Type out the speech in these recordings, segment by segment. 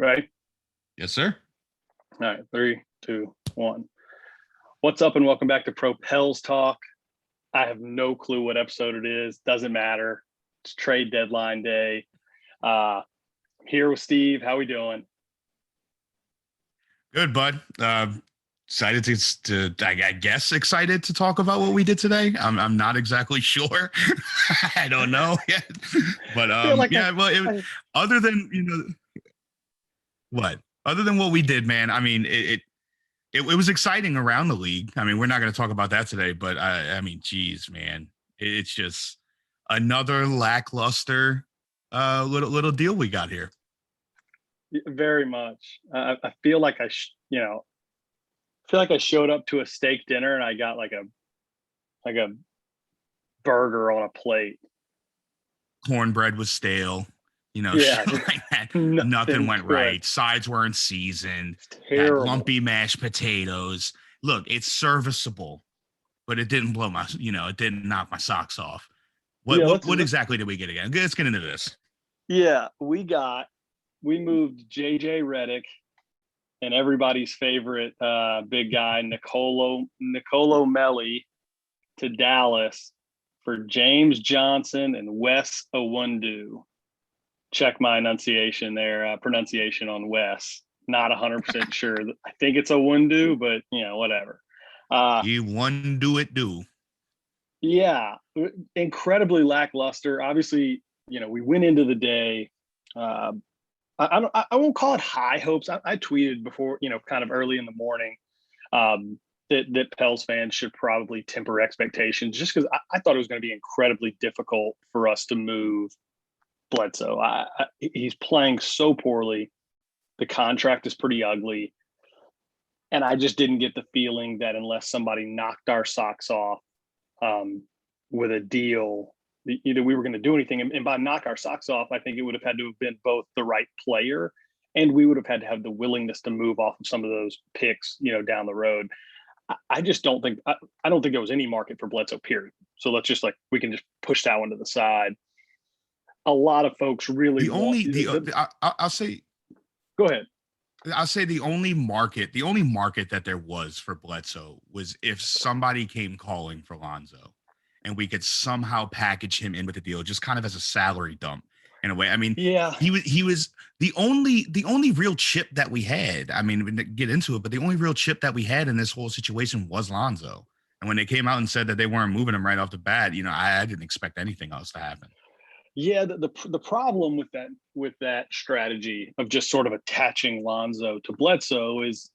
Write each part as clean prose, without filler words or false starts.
Ready? Yes, sir. All right, 3, 2, 1. What's up, and welcome back to Propels Talk. I have no clue what episode it is. Doesn't matter. It's trade deadline day. I'm here with Steve. How we doing? Good, bud. Excited I guess excited to talk about what we did today. I'm not exactly sure. I don't know yet, but yeah. Other than what, other than what we did, man. I mean, it was exciting around the league. I mean, we're not going to talk about that today, but I mean, geez, man, it's just another lackluster little deal we got here. Very much. I feel like I showed up to a steak dinner and I got like a burger on a plate. Cornbread was stale, Yeah, shit like that. Nothing went right. Sides weren't seasoned. That lumpy mashed potatoes. Look, it's serviceable, but it didn't it didn't knock my socks off. What exactly did we get again? Let's get into this. Yeah, we moved JJ Redick and everybody's favorite big guy, Nicolo Melli, to Dallas for James Johnson and Wes Iwundu. Check my pronunciation on Wes. Not 100% sure. I think it's Iwundu, but whatever. Iwundu it do. Yeah, incredibly lackluster. Obviously, we went into the day. I won't call it high hopes. I tweeted before, kind of early in the morning, that Pels fans should probably temper expectations, just because I thought it was going to be incredibly difficult for us to move Bledsoe. He's playing so poorly. The contract is pretty ugly. And I just didn't get the feeling that unless somebody knocked our socks off with a deal, either we were going to do anything. And by knock our socks off, I think it would have had to have been both the right player and we would have had to have the willingness to move off of some of those picks, down the road. I just don't think I don't think there was any market for Bledsoe, period. So let's just we can just push that one to the side. A lot of folks really I'll say, go ahead. I'll say the only market that there was for Bledsoe was if somebody came calling for Lonzo and we could somehow package him in with the deal, just kind of as a salary dump in a way. I mean, yeah, he was the only real chip that we had. I mean, we didn't get into it, but the only real chip that we had in this whole situation was Lonzo. And when they came out and said that they weren't moving him right off the bat, I didn't expect anything else to happen. Yeah, the problem with that strategy of just sort of attaching Lonzo to Bledsoe is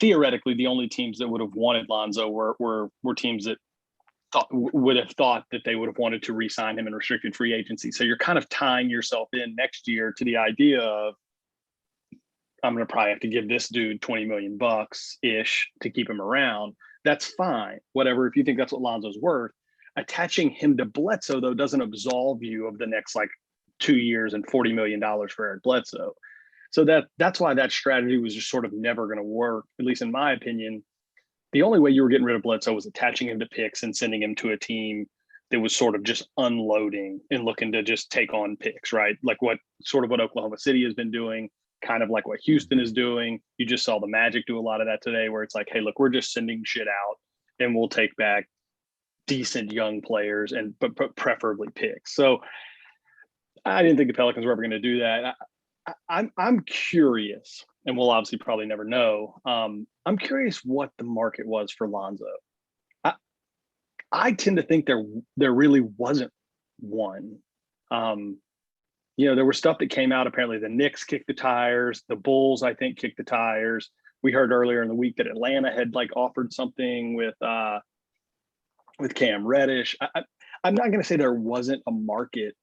theoretically the only teams that would have wanted Lonzo were teams that would have thought that they would have wanted to re-sign him in restricted free agency. So you're kind of tying yourself in next year to the idea of, I'm going to probably have to give this dude $20 million ish to keep him around. That's fine. Whatever. If you think that's what Lonzo's worth, attaching him to Bledsoe though doesn't absolve you of the next 2 years and $40 million for Eric Bledsoe. So that's why that strategy was just sort of never going to work, at least in my opinion. The only way you were getting rid of Bledsoe was attaching him to picks and sending him to a team that was sort of just unloading and looking to just take on picks, right? Like what Oklahoma City has been doing, kind of like what Houston is doing. You just saw the Magic do a lot of that today, where it's like, hey, look, we're just sending shit out and we'll take back decent young players but preferably picks. So I didn't think the Pelicans were ever going to do that. I'm curious, and we'll obviously probably never know. I'm curious what the market was for Lonzo. I tend to think there really wasn't one. There was stuff that came out. Apparently, the Knicks kicked the tires. The Bulls, I think, kicked the tires. We heard earlier in the week that Atlanta had offered something with Cam Reddish. I'm not going to say there wasn't a market.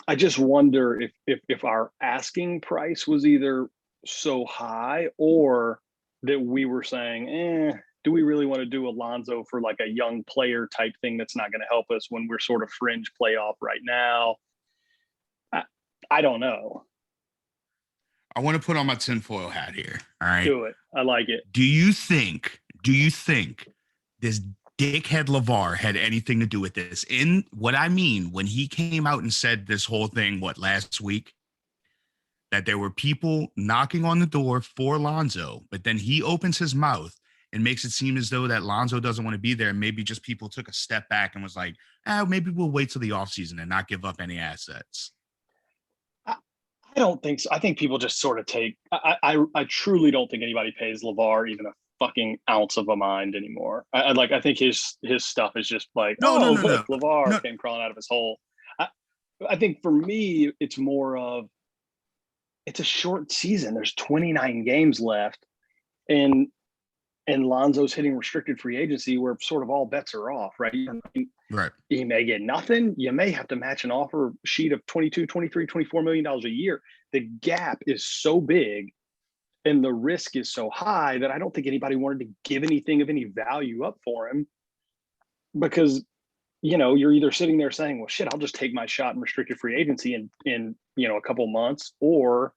I just wonder if our asking price was either so high or that we were saying, do we really want to do Lonzo for a young player type thing that's not going to help us when we're sort of fringe playoff right now? I don't know. I want to put on my tinfoil hat here. All right. Do it. I like it. Do you think this dickhead LeVar had anything to do with this. In what I mean, when he came out and said this whole thing, last week, that there were people knocking on the door for Lonzo, but then he opens his mouth and makes it seem as though that Lonzo doesn't want to be there. Maybe just people took a step back and was like, maybe we'll wait till the offseason and not give up any assets. I don't think so. I think people just sort of take. I truly don't think anybody pays LeVar even a fucking ounce of a mind anymore. I think his stuff is just like, no. LeVar came crawling out of his hole. I think for me, it's more of it's a short season. There's 29 games left, and Lonzo's hitting restricted free agency where sort of all bets are off, right? Right. You may get nothing. You may have to match an offer sheet of 22, 23, $24 million a year. The gap is so big and the risk is so high that I don't think anybody wanted to give anything of any value up for him because, you're either sitting there saying, well, shit, I'll just take my shot in restricted free agency in a couple months, or,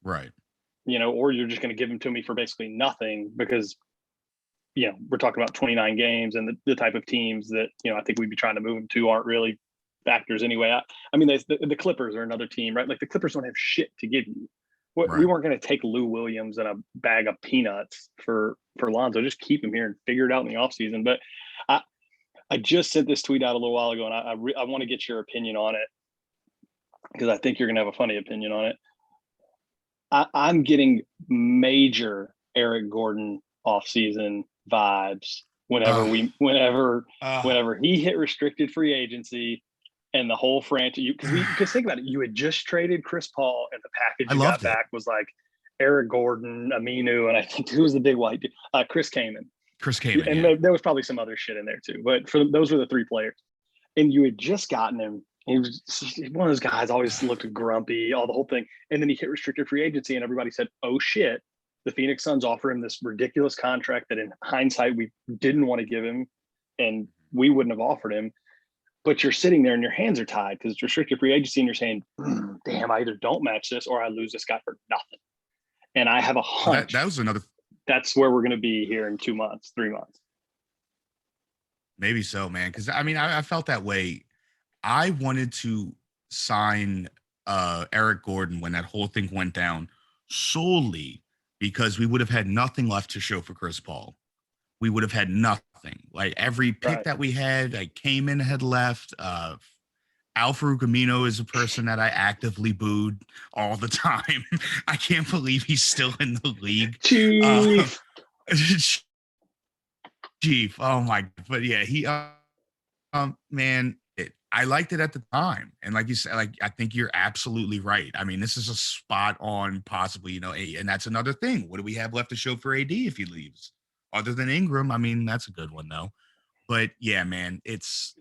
right. Or you're just going to give them to me for basically nothing because, we're talking about 29 games and the type of teams that, I think we'd be trying to move them to aren't really factors anyway. I mean, the Clippers are another team, right? Like the Clippers don't have shit to give you. Right. We weren't going to take Lou Williams and a bag of peanuts for Lonzo. Just keep him here and figure it out in the offseason. But I just sent this tweet out a little while ago, and I want to get your opinion on it because I think you're going to have a funny opinion on it. I'm getting major Eric Gordon offseason vibes whenever he hit restricted free agency and the whole franchise. Because think about it, you had just traded Chris Paul, and the package you got back was like Eric Gordon, Aminu, and I think who was the big white dude? Chris Kaman. And there was probably some other shit in there too, but those were the three players. And you had just gotten him. He was one of those guys, always looked grumpy, all the whole thing. And then he hit restricted free agency, and everybody said, "Oh shit!" The Phoenix Suns offer him this ridiculous contract that, in hindsight, we didn't want to give him, and we wouldn't have offered him. But you're sitting there and your hands are tied because it's restricted free agency, and you're saying, "Damn, I either don't match this or I lose this guy for nothing." And I have a hunch that was another. That's where we're going to be here in 2 months, 3 months. Maybe so, man. Because I mean, I felt that way. I wanted to sign Eric Gordon when that whole thing went down solely because we would have had nothing left to show for Chris Paul. We would have had nothing. Like every pick that we had, like Kaman had left. Al-Farouq Amino is a person that I actively booed all the time. I can't believe he's still in the league. Chief. Oh my. But yeah, he man, I liked it at the time. And like you said, like I think you're absolutely right. I mean, this is a spot on possibly, and that's another thing. What do we have left to show for AD if he leaves? Other than Ingram, I mean, that's a good one though. But yeah, man, it's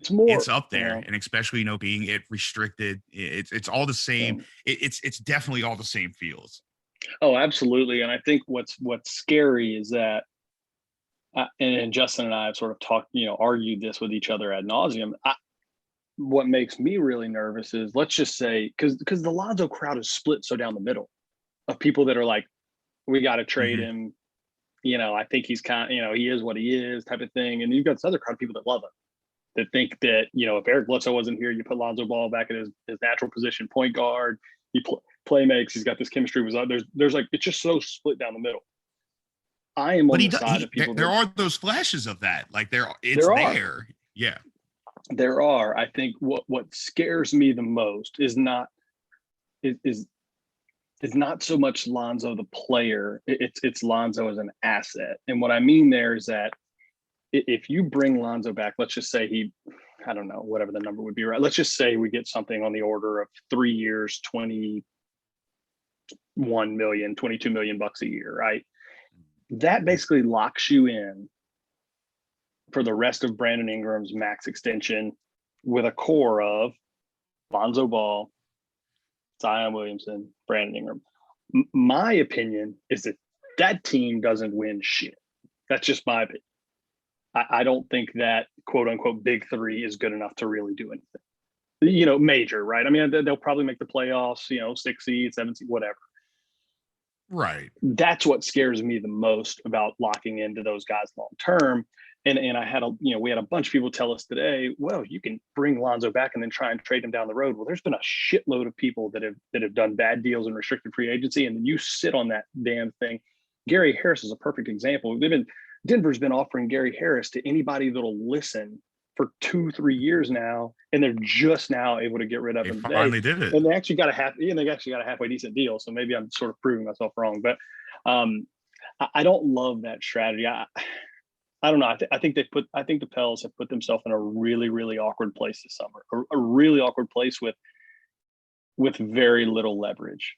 up there, and especially being it restricted, it's all the same. It's definitely all the same feels. Oh, absolutely, and I think what's scary is that, and Justin and I have sort of talked, argued this with each other ad nauseum. What makes me really nervous is, let's just say, because the Lonzo crowd is split so down the middle of people that are like, we got to trade him. I think he's he is what he is type of thing. And you've got this other crowd of people that love him, that think that, if Eric Bledsoe wasn't here, you put Lonzo Ball back in his natural position, point guard, he play makes, he's got this chemistry. There's like, it's just so split down the middle. I am on the side of people. There are those flashes of that. Like it's there. Yeah. There are. I think what scares me the most is not so much Lonzo the player. It's Lonzo as an asset. And what I mean there is that if you bring Lonzo back, let's just say I don't know, whatever the number would be, right? Let's just say we get something on the order of 3 years, 21 million, 22 million bucks a year, right? That basically locks you in for the rest of Brandon Ingram's max extension with a core of Lonzo Ball, Zion Williamson, Brandon Ingram. My opinion is that team doesn't win shit. That's just my opinion. I don't think that quote unquote big three is good enough to really do anything, major, right? I mean, they'll probably make the playoffs, 6 seed, 7 seed, whatever. Right. That's what scares me the most about locking into those guys long term. And I had we had a bunch of people tell us today, well, you can bring Lonzo back and then try and trade him down the road. Well, there's been a shitload of people that have done bad deals in restricted free agency, and then you sit on that damn thing. Gary Harris is a perfect example. Denver's been offering Gary Harris to anybody that'll listen for 2-3 years now, and they're just now able to get rid of him. They finally did it, and they actually got a halfway decent deal. So maybe I'm sort of proving myself wrong, but I don't love that strategy. I don't know. I think the Pels have put themselves in a really, really awkward place this summer. A really awkward place with very little leverage.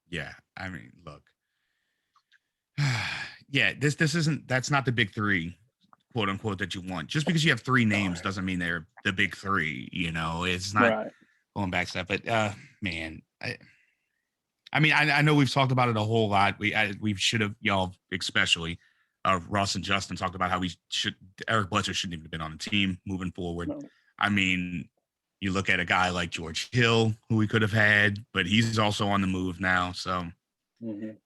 Yeah, I mean, look. Yeah, that's not the big three, quote unquote, that you want. Just because you have three names doesn't mean they're the big three. It's not going back to that. But man, I mean, I know we've talked about it a whole lot. We should have, y'all, especially Ross and Justin, talked about how Eric Bledsoe shouldn't even have been on the team moving forward. No. I mean, you look at a guy like George Hill, who we could have had, but he's also on the move now. So,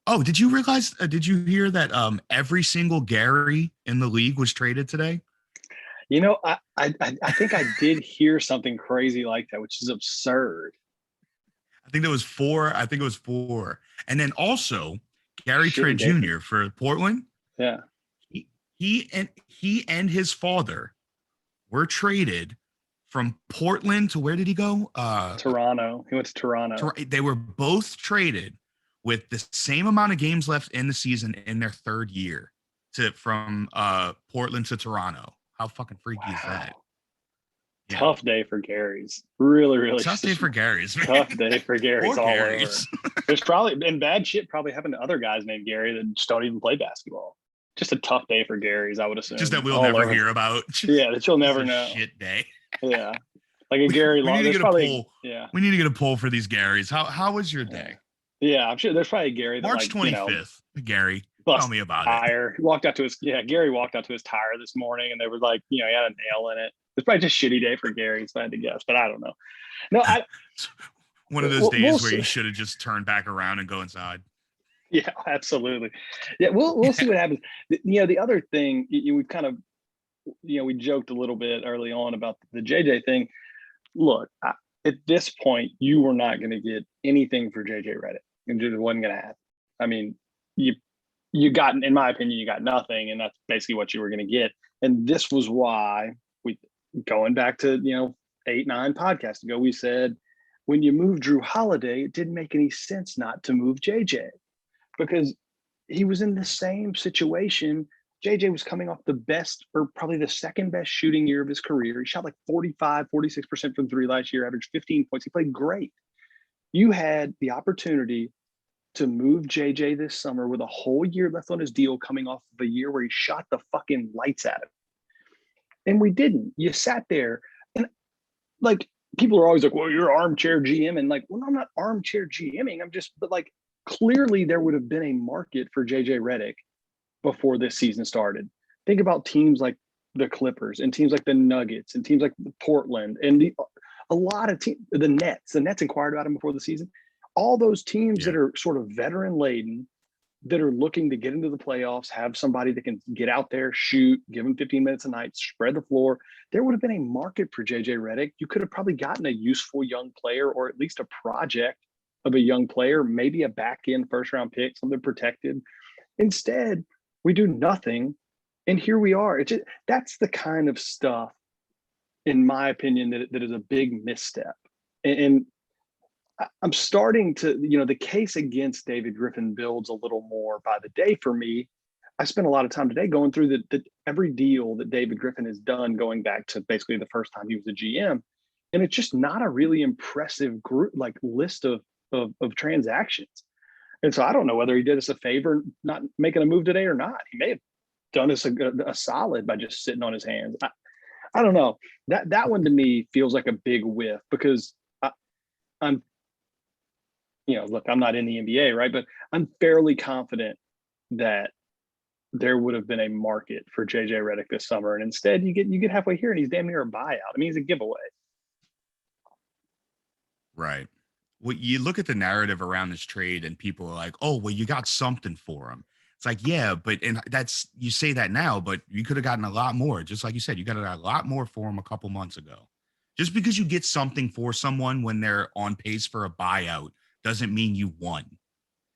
Oh, did you realize? Did you hear that every single Gary in the league was traded today? I think I did hear something crazy like that, which is absurd. I think it was four. And then also Gary Trent Jr. for Portland. Yeah. He and his father were traded from Portland to where did he go? Toronto. He went to Toronto. They were both traded with the same amount of games left in the season in their third year from Portland to Toronto. How fucking freaky is that? Yeah. Tough day for Gary's. Really, really tough day for Gary's. Man. Tough day for Gary's all Gary's. over. There's probably been bad shit probably happened to other guys named Gary that just don't even play basketball. Just a tough day for Gary's, I would assume. Just that we'll never hear about. Yeah, that you'll never know. Shit day. Yeah. Like a Gary we need to get a poll. Yeah. We need to get a poll for these Garys. How was your day? Yeah, I'm sure there's probably a Gary that March 25th. Gary, tell me about tire. it. Gary walked out to his tire this morning and they were like, he had a nail in it. It's probably just a shitty day for Gary, if I had to guess, but I don't know. No, one of those days where you should have just turned back around and go inside. Yeah, absolutely. Yeah, we'll see what happens. The other thing, we've kind of, we joked a little bit early on about the JJ thing. Look, at this point, you were not going to get anything for JJ Redick. It just wasn't going to happen. I mean, you got, in my opinion, you got nothing, and that's basically what you were going to get. And this was why going back to 8-9 podcasts ago, we said when you move Drew Holiday, it didn't make any sense not to move JJ because he was in the same situation. JJ was coming off the best, or probably the second best shooting year of his career. He shot like 46% from three last year, averaged 15 points. He played great. You had the opportunity to move JJ this summer with a whole year left on his deal, coming off of a year where he shot the fucking lights at him. And we didn't. You sat there and like people are always like, well, you're armchair GM. And like, well, no, I'm not armchair GMing. But like clearly there would have been a market for JJ Redick before this season started. Think about teams like the Clippers and teams like the Nuggets and teams like Portland and a lot of teams, the Nets. The Nets inquired about him before the season. All those teams that are sort of veteran laden, that are looking to get into the playoffs, have somebody that can get out there, shoot, give them 15 minutes a night, spread the floor. There would have been a market for JJ Redick. You could have probably gotten a useful young player or at least a project of a young player, maybe a back end first round pick, something protected. Instead, we do nothing. And here we are. That's the kind of stuff, in my opinion, that is a big misstep. And I'm starting to, the case against David Griffin builds a little more by the day for me. I spent a lot of time today going through every deal that David Griffin has done, going back to basically the first time he was a GM. And it's just not a really impressive group, like list of transactions. And so I don't know whether he did us a favor not making a move today or not. He may have done us a solid by just sitting on his hands. I don't know. That one to me feels like a big whiff because I'm, look, I'm not in the NBA, right? But I'm fairly confident that there would have been a market for JJ Redick this summer. And instead you get halfway here and he's damn near a buyout. I mean, he's a giveaway. Right. Well, you look at the narrative around this trade and people are like, oh, well, you got something for him. It's like, yeah, but and that's you say that now, but you could have gotten a lot more. Just like you said, you got a lot more for him a couple months ago. Just because you get something for someone when they're on pace for a buyout doesn't mean you won.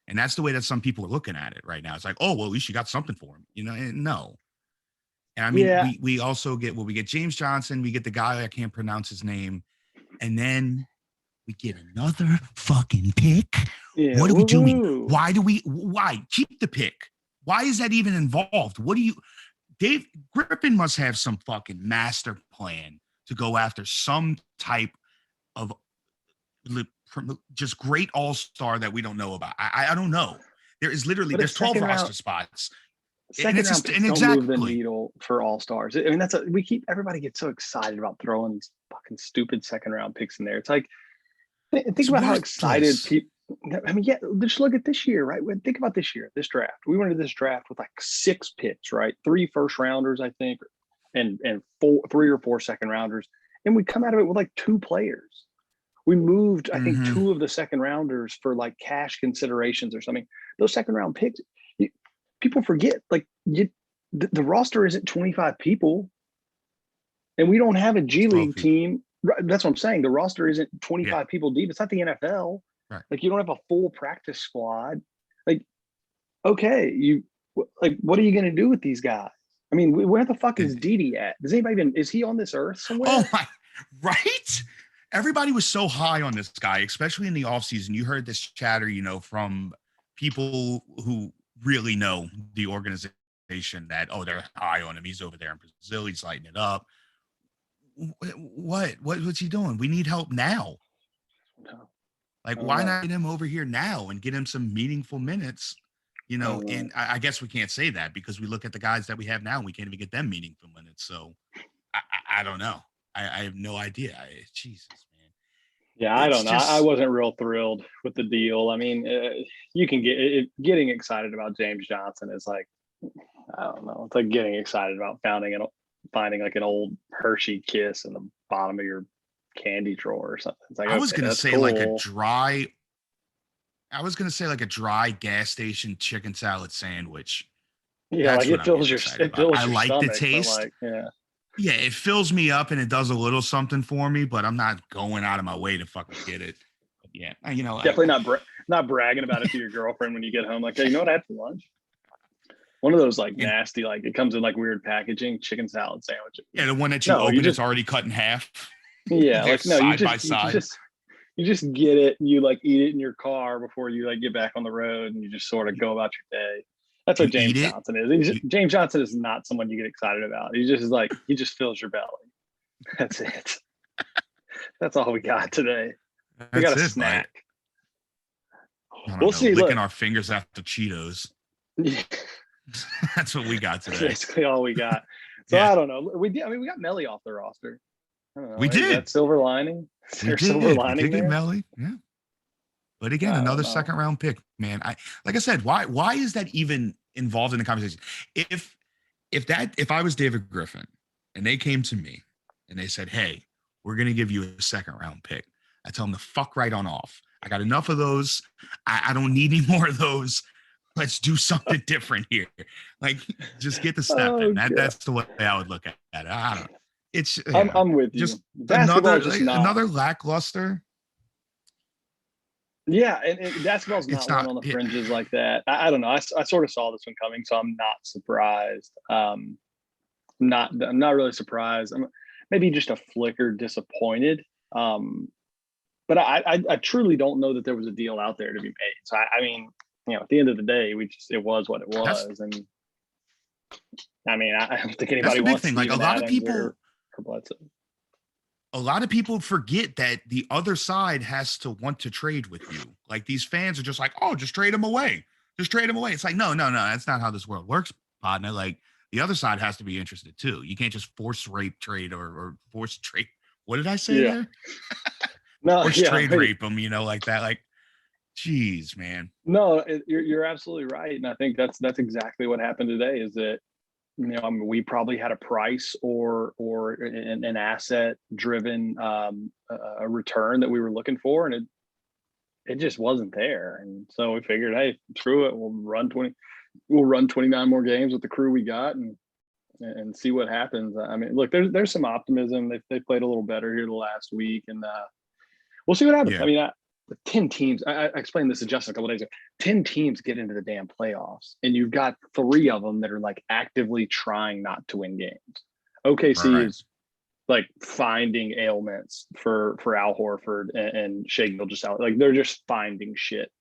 And that's the way that some people are looking at it right now. It's like, oh, well, at least you got something for him. And no. And I mean, Yeah. we also we get James Johnson, we get the guy I can't pronounce his name, and then we get another fucking pick. Yeah. What are we doing? Woo-hoo. Why keep the pick? Why is that even involved? Dave Griffin must have some fucking master plan to go after some type of just great all-star that we don't know about. I don't know. There's 12 roster spots. Second round picks don't move the needle for all stars. I mean, everybody gets so excited about throwing these fucking stupid second round picks in there. It's like, think about how excited people. I mean, yeah, just look at this year, right? Think about this year, this draft. We went into this draft with like 6 picks, right? 3 first rounders, I think, and 3 or 4 second rounders, and we come out of it with like 2 players. We moved, I think, 2 of the second rounders for like cash considerations or something. Those second round picks, people forget, like the roster isn't 25 people, and we don't have a G League team. That's what I'm saying. The roster isn't 25 people deep. It's not the NFL. Right. Like, you don't have a full practice squad. Like, okay, what are you going to do with these guys? I mean, where the fuck is Didi at? Does anybody is he on this earth somewhere? Oh my, right? Everybody was so high on this guy, especially in the offseason. You heard this chatter, from people who really know the organization that, oh, they're high on him. He's over there in Brazil. He's lighting it up. What's he doing? We need help now. No. Like, why not get him over here now and get him some meaningful minutes? And I guess we can't say that because we look at the guys that we have now and we can't even get them meaningful minutes. So I don't know. I have no idea. Jesus, man. Yeah, I don't know. I wasn't real thrilled with the deal. I mean, you can getting excited about James Johnson is like, I don't know. It's like getting excited about finding like an old Hershey Kiss in the bottom of your candy drawer or something. It's like, I was gonna say cool. like a dry gas station chicken salad sandwich. Yeah, like it fills your stomach. I like the taste. Like, yeah. Yeah, it fills me up and it does a little something for me, but I'm not going out of my way to fucking get it. But yeah, definitely not bragging about it to your girlfriend when you get home. Like, hey, you know what I had for lunch? One of those like nasty, like it comes in like weird packaging, chicken salad sandwiches. Yeah, the one that you open, it's already cut in half. Yeah, like no, you just get it and you like eat it in your car before you like get back on the road and you just sort of go about your day. That's what James Johnson is. James Johnson is not someone you get excited about. He just is like, he just fills your belly. That's it. That's all we got today. We got a snack. We'll see. Licking our fingers after Cheetos. That's what we got today. Basically all we got. So I don't know. We got Melly off the roster. I don't know. We did. That silver lining. Silver lining there? Melly. Yeah. But again, another second round pick, man. Like I said, why is that even involved in the conversation? If I was David Griffin and they came to me and they said, hey, we're gonna give you a second round pick, I tell them to fuck right on off. I got enough of those. I don't need any more of those. Let's do something different here. Like, just get the step in. That's the way I would look at it. I don't know. It's I'm with you. Just another lackluster. Yeah, and basketball's not one on the fringes like that. I don't know. I sort of saw this one coming, so I'm not surprised. I'm not really surprised. I'm maybe just a flicker disappointed. But I truly don't know that there was a deal out there to be made. So I mean, at the end of the day, it was what it was. And I mean, I don't think anybody wants to. Like a lot of people forget that the other side has to want to trade with you. Like, these fans are just like, oh, just trade him away. Just trade him away. It's like, no, that's not how this world works, partner. Like, the other side has to be interested too. You can't just force rape trade or force trade. What did I say there? No, rape them, like that. Like, geez, man. No, you're absolutely right, and I think that's exactly what happened today. Is that we probably had a price or an asset driven a return that we were looking for, and it just wasn't there. And so we figured, hey, screw it, we'll run we'll run 29 more games with the crew we got and see what happens. I mean, look, there's some optimism. They played a little better here the last week, and we'll see what happens. Yeah. I mean, 10 teams. I explained this to Justin a couple of days ago. 10 teams get into the damn playoffs, and you've got 3 of them that are like actively trying not to win games. OKC is like finding ailments for Al Horford and Shai Gilgeous-Alexander. Like they're just finding shit.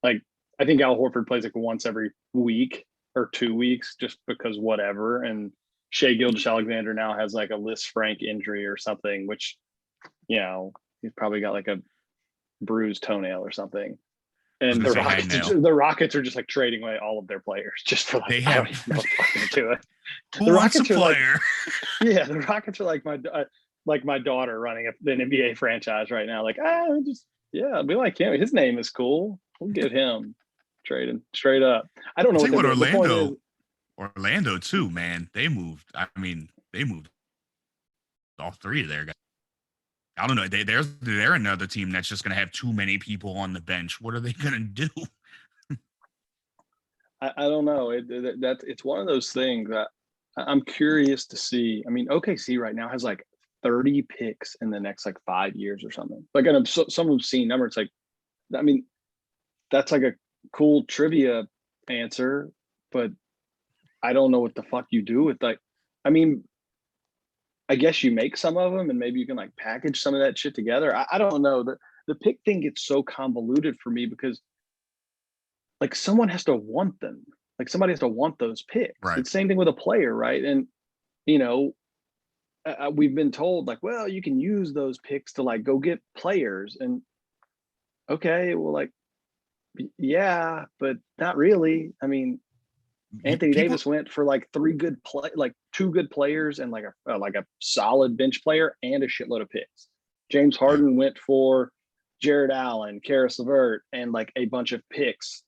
Like I think Al Horford plays like once every week or 2 weeks just because whatever. And Shai Gilgeous-Alexander now has like a Liz Frank injury or something, which, you know, he's probably got like a bruised toenail or something. And the Rockets are just like trading away all of their players just for like, I don't even know what to do it. Who wants a player? Like, the Rockets are like my daughter running an NBA franchise right now. Like, we like him. His name is cool. We'll get him traded straight up. I don't know what Orlando too, man. They moved. I mean, they moved all 3 of their guys. I don't know. They're another team that's just going to have too many people on the bench. What are they going to do? I don't know. It's one of those things that I'm curious to see. I mean, OKC right now has like 30 picks in the next like 5 years or something. Like, and some obscene number. It's like, I mean, that's like a cool trivia answer, but I don't know what the fuck you do with like. I mean, I guess you make some of them and maybe you can like package some of that shit together. I don't know. The pick thing gets so convoluted for me because like someone has to want them. Like somebody has to want those picks. Right. It's the same thing with a player, right? And, you know, we've been told like, well, you can use those picks to like go get players. And okay, well, like, yeah, but not really. I mean, Anthony Davis went for like 2 good players and like a solid bench player and a shitload of picks. James Harden went for Jared Allen, Karis LeVert, and like a bunch of picks.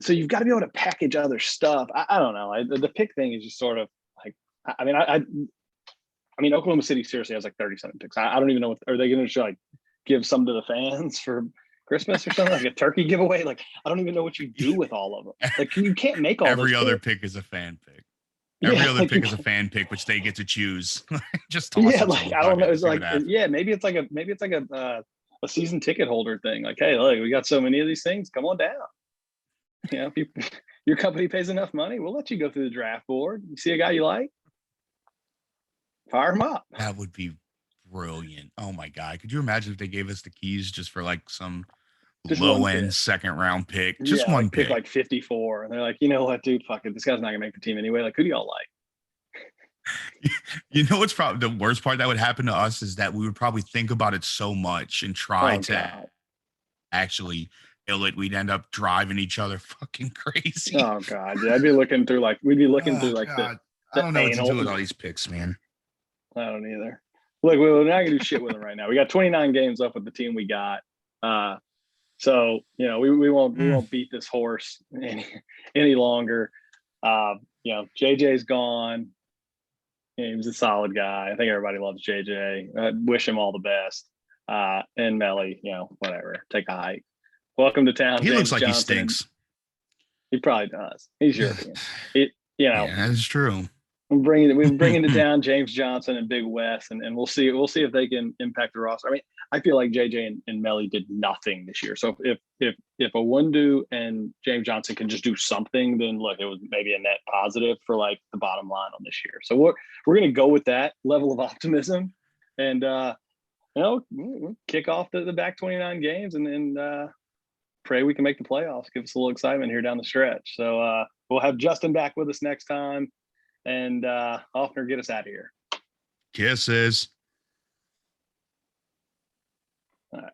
So you've got to be able to package other stuff. I don't know. The pick thing is just sort of like, I mean, Oklahoma City seriously has like 37 picks. I don't even know are they going to like give some to the fans for Christmas or something, like a turkey giveaway? Like, I don't even know what you do with all of them. Like, you can't make all every those other picks. pick is a fan pick. Every other pick is a fan pick, which they get to choose. Just toss it like I don't know. It's like maybe it's like a season ticket holder thing. Like, hey, look, we got so many of these things. Come on down. You know, if your company pays enough money, we'll let you go through the draft board. You see a guy you like, fire him up. That would be brilliant. Oh my God. Could you imagine if they gave us the keys just for like some low end second round pick? Just one pick. Like 54. And they're like, you know what, dude, fuck it. This guy's not gonna make the team anyway. Like, who do y'all like? You know what's probably the worst part that would happen to us is that we would probably think about it so much and try to actually kill it. We'd end up driving each other fucking crazy. Oh God. Yeah. We'd be looking through like I don't know what to do with all these picks, man. I don't either. Look, we're not gonna do shit with them right now. We got 29 games left with the team we got. So you know, we won't beat this horse any longer. You know, JJ's gone. He was a solid guy. I think everybody loves JJ. I wish him all the best. And Melly, you know, whatever. Take a hike. Welcome to town. He looks like Johnson. He stinks. He probably does. He's European. Yeah, that's true. We're bringing to down James Johnson and Big West, and we'll see if they can impact the roster. I mean, I feel like JJ and Melly did nothing this year. So if Owundu and James Johnson can just do something, then look, it was maybe a net positive for like the bottom line on this year. So we're gonna go with that level of optimism, and you know, kick off the back 29 games, and pray we can make the playoffs. Give us a little excitement here down the stretch. So we'll have Justin back with us next time. And Hoffner, get us out of here. Kisses. All right.